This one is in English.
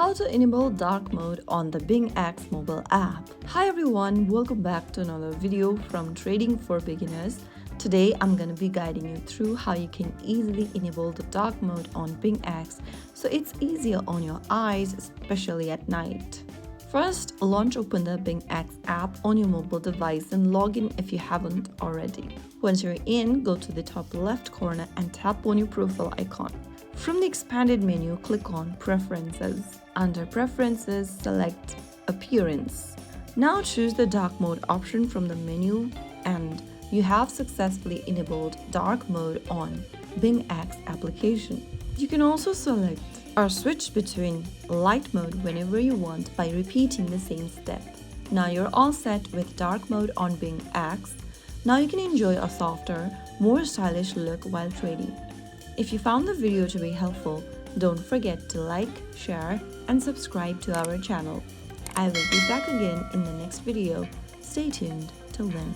How to enable dark mode on the BingX mobile app. Hi everyone, welcome back to another video from Trading for Beginners. Today I'm going to be guiding you through how you can easily enable the dark mode on BingX so it's easier on your eyes, especially at night. First, launch open the BingX app on your mobile device and log in if you haven't already. Once you're in, go to the top left corner and tap on your profile icon. From the expanded menu, click on Preferences. Under Preferences, select Appearance. Now choose the dark mode option from the menu and you have successfully enabled dark mode on BingX application. You can also select or switch between light mode whenever you want by repeating the same step. Now you're all set with dark mode on BingX. Now you can enjoy a softer, more stylish look while trading. If you found the video to be helpful, don't forget to like, share, and subscribe to our channel. I will be back again in the next video. Stay tuned till then.